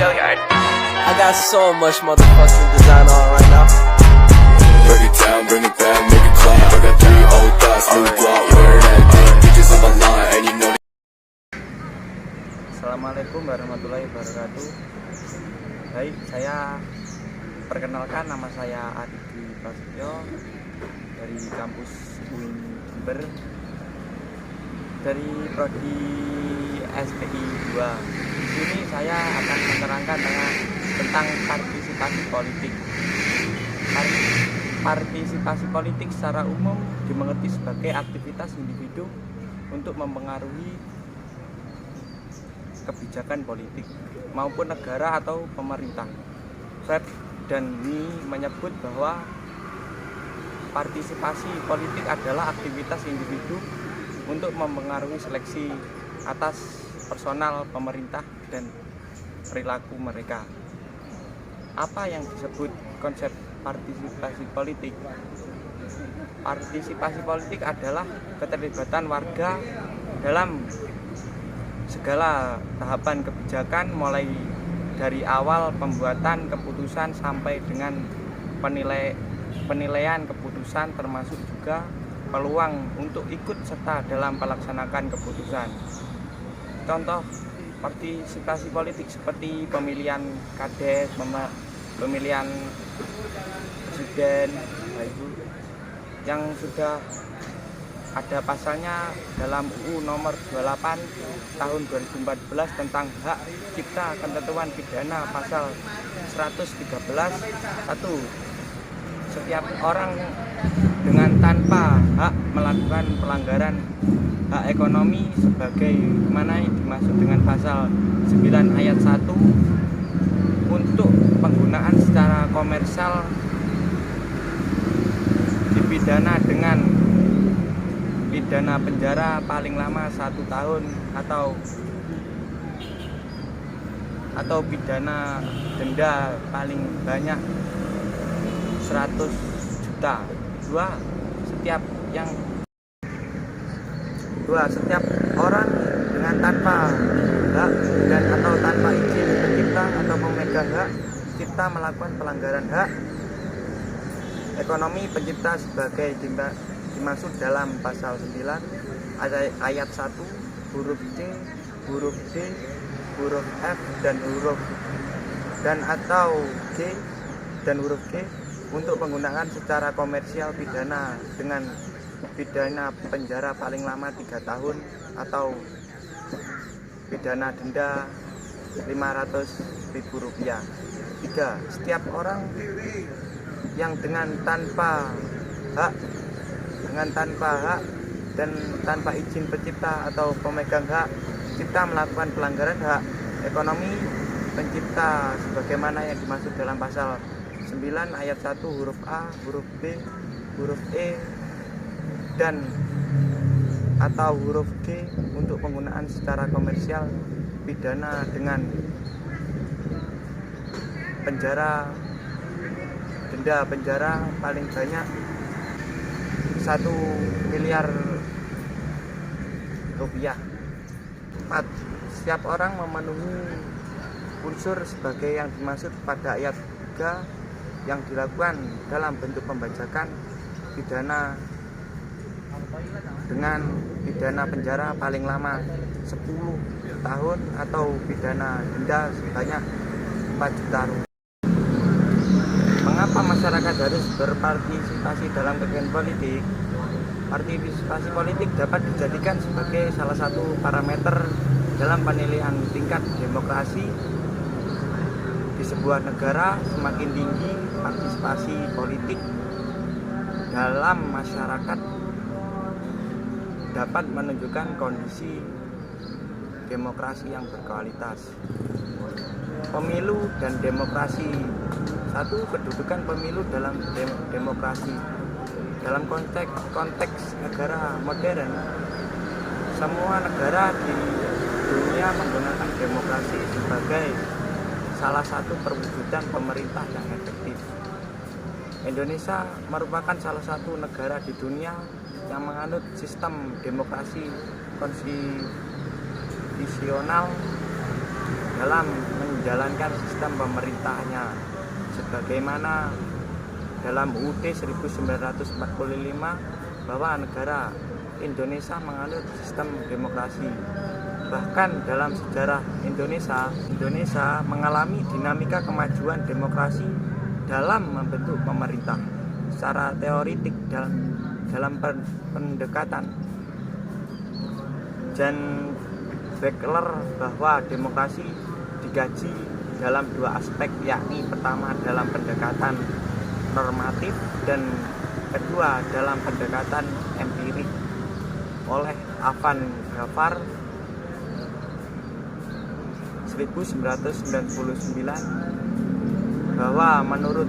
I got so much motherfucking design on right now. Break it down, bring it back, make it clap. I got 3 old thoughts, new block, where that thing. Bitches on my line, and you know. Assalamualaikum warahmatullahi wabarakatuh. Baik, saya perkenalkan, nama saya Aditya Prasetyo dari kampus UIN Jember, dari prodi SPI 2. Di sini saya akan menerangkan tentang partisipasi politik. Partisipasi politik secara umum dimengerti sebagai aktivitas individu untuk mempengaruhi kebijakan politik maupun negara atau pemerintah. Fred dan Ni menyebut bahwa partisipasi politik adalah aktivitas individu untuk mempengaruhi seleksi atas personal pemerintah dan perilaku mereka. Apa yang disebut konsep partisipasi politik? Partisipasi politik adalah keterlibatan warga dalam segala tahapan kebijakan, mulai dari awal pembuatan keputusan sampai dengan penilaian keputusan, termasuk juga peluang untuk ikut serta dalam melaksanakan keputusan. Contoh partisipasi politik seperti pemilihan kades, pemilihan presiden, itu yang sudah ada pasalnya dalam UU nomor 28 tahun 2014 tentang hak cipta, ketentuan pidana pasal 113 1. Setiap orang dengan tanpa hak melakukan pelanggaran hak ekonomi sebagaimana yang dimaksud dengan pasal 9 ayat 1 untuk penggunaan secara komersial dipidana dengan pidana penjara paling lama 1 tahun atau pidana denda paling banyak 100 juta. Setiap orang dengan tanpa hak dan atau tanpa izin pencipta atau pemegang hak cipta melakukan pelanggaran hak ekonomi pencipta sebagai dimaksud dalam pasal 9 ayat 1 huruf C, huruf D, huruf F dan huruf atau G dan huruf G untuk penggunaan secara komersial pidana dengan pidana penjara paling lama 3 tahun atau pidana denda Rp500.000. 3. Setiap orang yang dengan tanpa hak dan tanpa izin pencipta atau pemegang hak cipta melakukan pelanggaran hak ekonomi pencipta sebagaimana yang dimaksud dalam pasal 9 ayat 1 huruf A, huruf B, huruf E dan atau huruf G untuk penggunaan secara komersial pidana dengan denda penjara paling banyak 1 miliar rupiah. 4. Setiap orang memenuhi unsur sebagai yang dimaksud pada ayat 3 yang dilakukan dalam bentuk pembajakan pidana dengan pidana penjara paling lama 10 tahun atau pidana denda sebanyak 4 juta rupiah. Mengapa masyarakat harus berpartisipasi dalam kegiatan politik? Partisipasi politik dapat dijadikan sebagai salah satu parameter dalam penilaian tingkat demokrasi di sebuah negara. Semakin tinggi partisipasi politik dalam masyarakat dapat menunjukkan kondisi demokrasi yang berkualitas. Pemilu dan demokrasi. 1. Kedudukan pemilu dalam demokrasi. Dalam konteks negara modern, semua negara di dunia menggunakan demokrasi sebagai salah satu perwujudan pemerintah yang efektif. Indonesia merupakan salah satu negara di dunia yang menganut sistem demokrasi konstitusional dalam menjalankan sistem pemerintahnya sebagaimana dalam UUD 1945 bahwa negara Indonesia menganut sistem demokrasi. Bahkan dalam sejarah Indonesia mengalami dinamika kemajuan demokrasi dalam membentuk pemerintah secara teoritik dalam pendekatan Jan Beckler bahwa demokrasi digaji dalam dua aspek, yakni pertama dalam pendekatan normatif dan kedua dalam pendekatan empirik. Oleh Avan Gafar 1999 bahwa menurut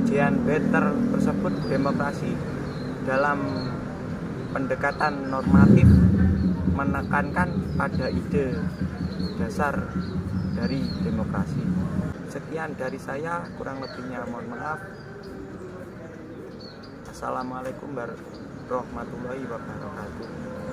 Jean Better tersebut demokrasi dalam pendekatan normatif menekankan pada ide dasar dari demokrasi. Sekian dari saya, kurang lebihnya mohon maaf. Assalamualaikum warahmatullahi wabarakatuh.